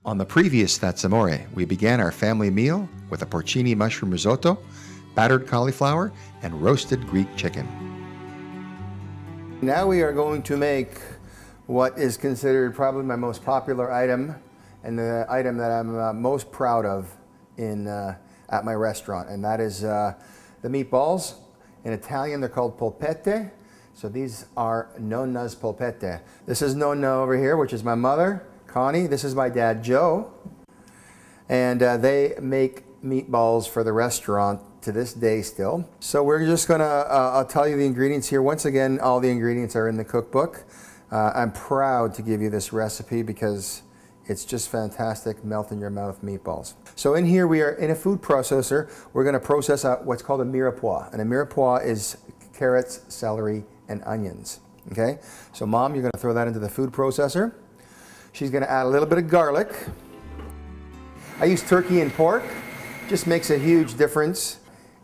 On the previous That's Amore, we began our family meal with a porcini mushroom risotto, battered cauliflower, and roasted Greek chicken. Now we are going to make what is considered probably my most popular item and the item that I'm most proud of at my restaurant, and that is the meatballs. In Italian, they're called polpette. So these are nonna's polpette. This is Nonna over here, which is my mother, Connie. This is my dad, Joe. And they make meatballs for the restaurant to this day still. So we're just gonna, I'll tell you the ingredients here. Once again, all the ingredients are in the cookbook. I'm proud to give you this recipe because it's just fantastic, melt in your mouth meatballs. So in here we are in a food processor. We're gonna process what's called a mirepoix. And a mirepoix is carrots, celery, and onions, okay? So Mom, you're gonna throw that into the food processor. She's gonna add a little bit of garlic. I use turkey and pork. Just makes a huge difference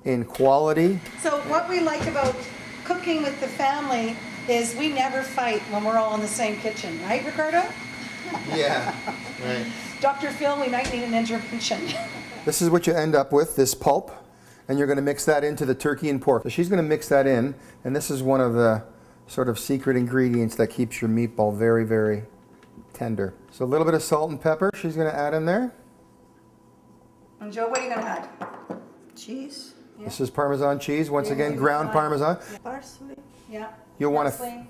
in quality. So what we like about cooking with the family is we never fight when we're all in the same kitchen, right, Ricardo? Yeah, right. Dr. Phil, we might need an intervention. This is what you end up with, this pulp, and you're gonna mix that into the turkey and pork. So she's gonna mix that in, and this is one of the sort of secret ingredients that keeps your meatball very, very tender. So a little bit of salt and pepper she's gonna add in there. And Joe, what are you gonna add? Cheese. Yeah. This is Parmesan cheese, once again, ground Parmesan. Parsley. Yeah. You'll want Parsley.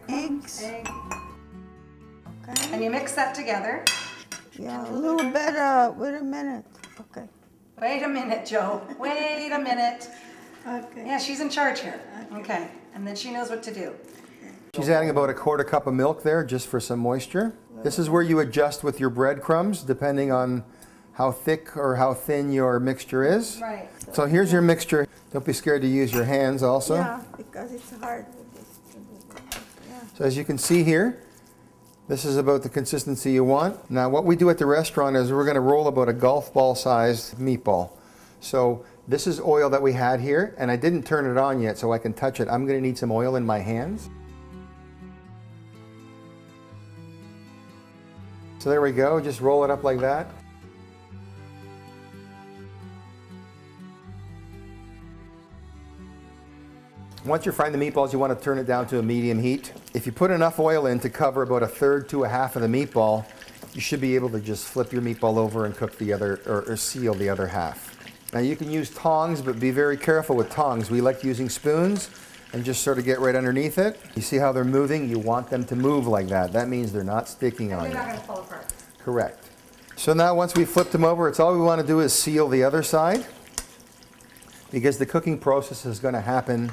Eggs. Egg. Okay. And you mix that together. Yeah, a little bit, wait a minute. Okay. Wait a minute, Joe. Wait a minute. Okay. Yeah, she's in charge here. Okay. And then she knows what to do. She's adding about a quarter cup of milk there just for some moisture. This is where you adjust with your breadcrumbs depending on how thick or how thin your mixture is. Right. So here's your mixture. Don't be scared to use your hands also. Yeah, because it's hard with this. Yeah. So as you can see here, this is about the consistency you want. Now what we do at the restaurant is we're gonna roll about a golf ball sized meatball. So this is oil that we had here, and I didn't turn it on yet so I can touch it. I'm gonna need some oil in my hands. So there we go, just roll it up like that. Once you're frying the meatballs, you want to turn it down to a medium heat. If you put enough oil in to cover about a third to a half of the meatball, you should be able to just flip your meatball over and cook the other, or seal the other half. Now you can use tongs, but be very careful with tongs. We like using spoons and just sort of get right underneath it. You see how they're moving? You want them to move like that. That means they're not sticking on you. They're not going to fall apart. Correct. So now once we flipped them over, it's all we want to do is seal the other side, because the cooking process is going to happen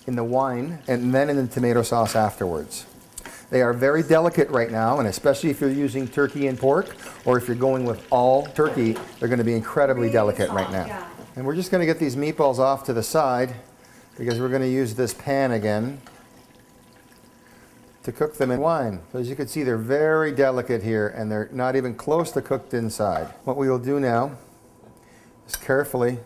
in the wine and then in the tomato sauce afterwards. They are very delicate right now, and especially if you're using turkey and pork, or if you're going with all turkey, they're going to be incredibly delicate right now. Yeah. And we're just going to get these meatballs off to the side because we're going to use this pan again to cook them in wine. So as you can see, they're very delicate here, and they're not even close to cooked inside. What we will do now is carefully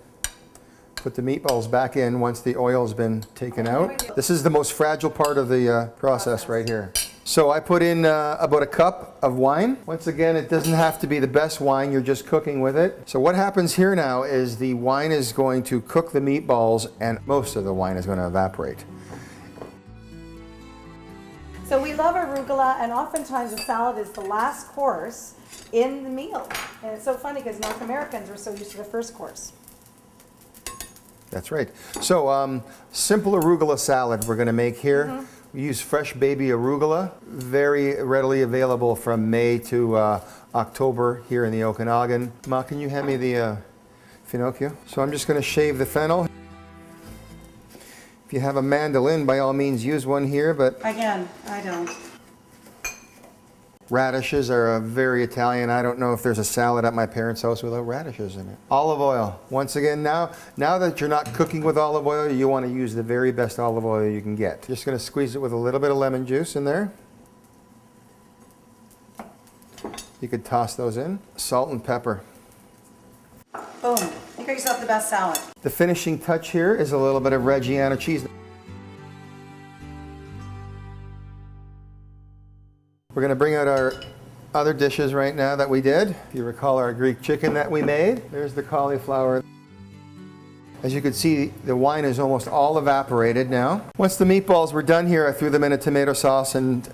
put the meatballs back in once the oil has been taken out. This is the most fragile part of the process right here. So I put in about a cup of wine. Once again, it doesn't have to be the best wine, you're just cooking with it. So what happens here now is the wine is going to cook the meatballs, and most of the wine is going to evaporate. So we love arugula, and oftentimes a salad is the last course in the meal. And it's so funny because North Americans are so used to the first course. That's right. So simple arugula salad we're going to make here. We use fresh baby arugula, very readily available from May to October here in the Okanagan. Ma, can you hand me the finocchio? So I'm just going to shave the fennel. If you have a mandolin, by all means use one here, but Again, I don't. radishes are very Italian. I don't know if there's a salad at my parents' house without radishes in it. Olive oil. Once again, now that you're not cooking with olive oil, you want to use the very best olive oil you can get. Just going to squeeze it with a little bit of lemon juice in there. You could toss those in. Salt and pepper. Boom. You got yourself the best salad. The finishing touch here is a little bit of Reggiano cheese. We're going to bring out our other dishes right now that we did. If you recall our Greek chicken that we made, there's the cauliflower. As you can see, the wine is almost all evaporated now. Once the meatballs were done here, I threw them in a tomato sauce and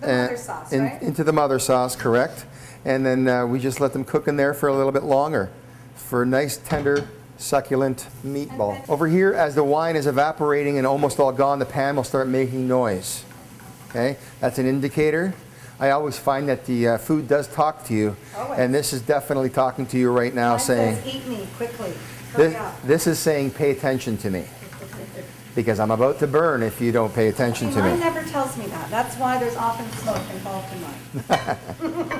into the mother sauce, correct. And then we just let them cook in there for a little bit longer for a nice, tender, succulent meatball. Over here, as the wine is evaporating and almost all gone, the pan will start making noise. Okay, that's an indicator. I always find that the food does talk to you, and this is definitely talking to you right now, saying, "Eat me quickly." This is saying, "Pay attention to me," because I'm about to burn if you don't pay attention to me. Mine never tells me that. That's why there's often smoke involved in mine.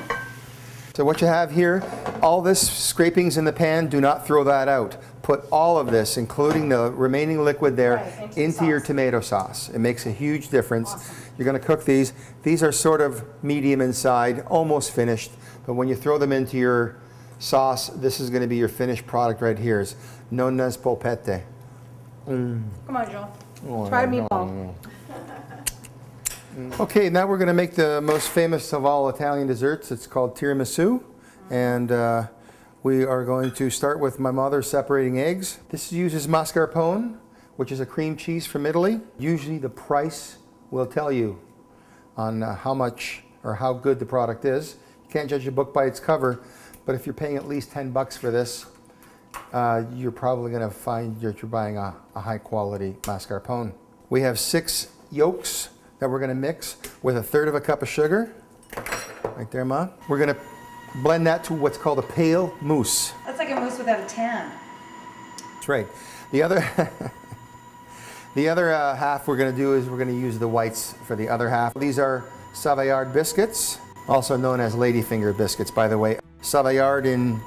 So what you have here, all this scrapings in the pan, do not throw that out. Put all of this, including the remaining liquid there, into your tomato sauce. It makes a huge difference. Awesome. You're going to cook these. These are sort of medium inside, almost finished. But when you throw them into your sauce, this is going to be your finished product right here. It's nonna's polpette. Come on, Joe. Oh, try a meatball. Okay, now we're going to make the most famous of all Italian desserts. It's called tiramisu. And we are going to start with my mother separating eggs. This uses mascarpone, which is a cream cheese from Italy. Usually the price will tell you on how much or how good the product is. You can't judge a book by its cover, but if you're paying at least 10 bucks for this, you're probably going to find that you're buying a high quality mascarpone. We have 6 yolks that we're going to mix with 1/3 cup of sugar. Right there, Ma. We're going to blend that to what's called a pale mousse. That's like a mousse without a tan. That's right. The other half we're going to do is we're going to use the whites for the other half. These are Savoyard biscuits, also known as ladyfinger biscuits, by the way. Savoyard in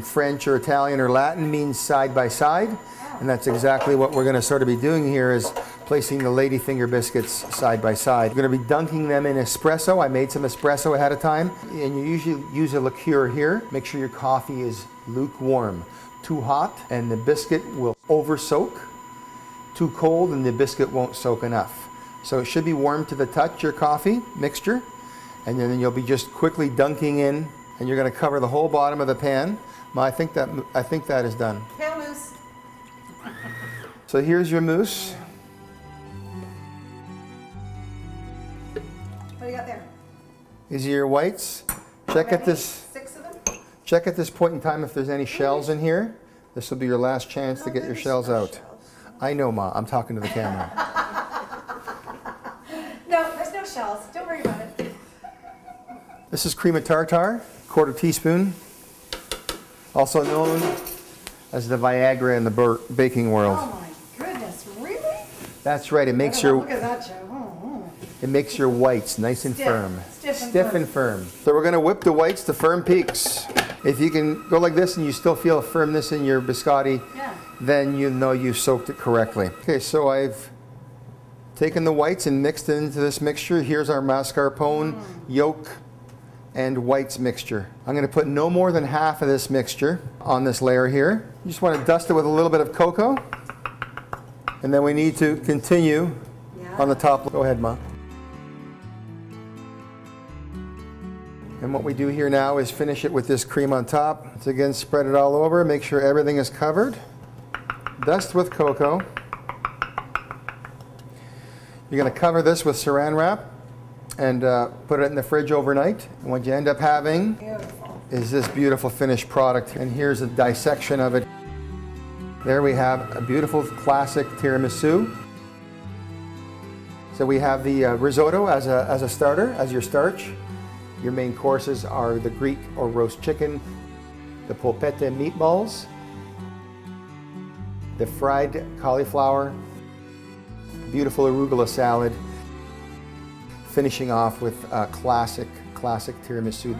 French or Italian or Latin means side by side, and that's exactly what we're going to sort of be doing here, is placing the ladyfinger biscuits side by side. We're going to be dunking them in espresso. I made some espresso ahead of time, and you usually use a liqueur here. Make sure your coffee is lukewarm. Too hot and the biscuit will over soak. Too cold and the biscuit won't soak enough. So it should be warm to the touch, your coffee mixture, and then you'll be just quickly dunking in, and you're going to cover the whole bottom of the pan. I think that is done. Pale mousse. So here's your mousse. What do you got there? These are your whites. Check at this. 6 of them? Check at this point in time if there's any shells in here. This will be your last chance to get your shells out. I know, Ma. I'm talking to the camera. No, there's no shells. Don't worry about it. This is cream of tartar, 1/4 teaspoon. Also known as the Viagra in the baking world. Oh my goodness, really? That's right. It makes your Look at that, Joe. it makes your whites nice and firm. Stiff and firm. So we're going to whip the whites to firm peaks. If you can go like this and you still feel a firmness in your biscotti, then you know you soaked it correctly. Okay, so I've taken the whites and mixed it into this mixture. Here's our mascarpone, yolk, and whites mixture. I'm going to put no more than half of this mixture on this layer here. You just want to dust it with a little bit of cocoa. And then we need to continue on the top. Go ahead, Ma. And what we do here now is finish it with this cream on top. Once again, spread it all over. Make sure everything is covered. Dust with cocoa. You're going to cover this with saran wrap and put it in the fridge overnight. And what you end up having is this beautiful finished product. And here's a dissection of it. There we have a beautiful classic tiramisu. So we have the risotto as a starter, as your starch. Your main courses are the Greek or roast chicken, the polpette meatballs, the fried cauliflower, beautiful arugula salad, finishing off with a classic tiramisu.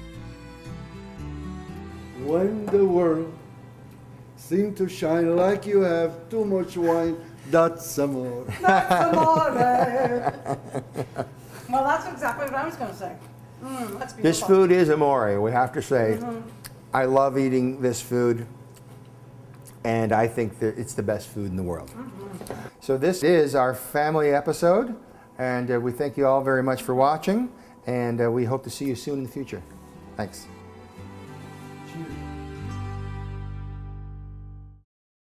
When the world seems to shine like you have too much wine, that's amore. That's amore. Well, that's exactly what I was going to say. That's beautiful. This food is amore, we have to say. I love eating this food, and I think that it's the best food in the world. So this is our family episode, and we thank you all very much for watching. and we hope to see you soon in the future. Thanks. Cheers.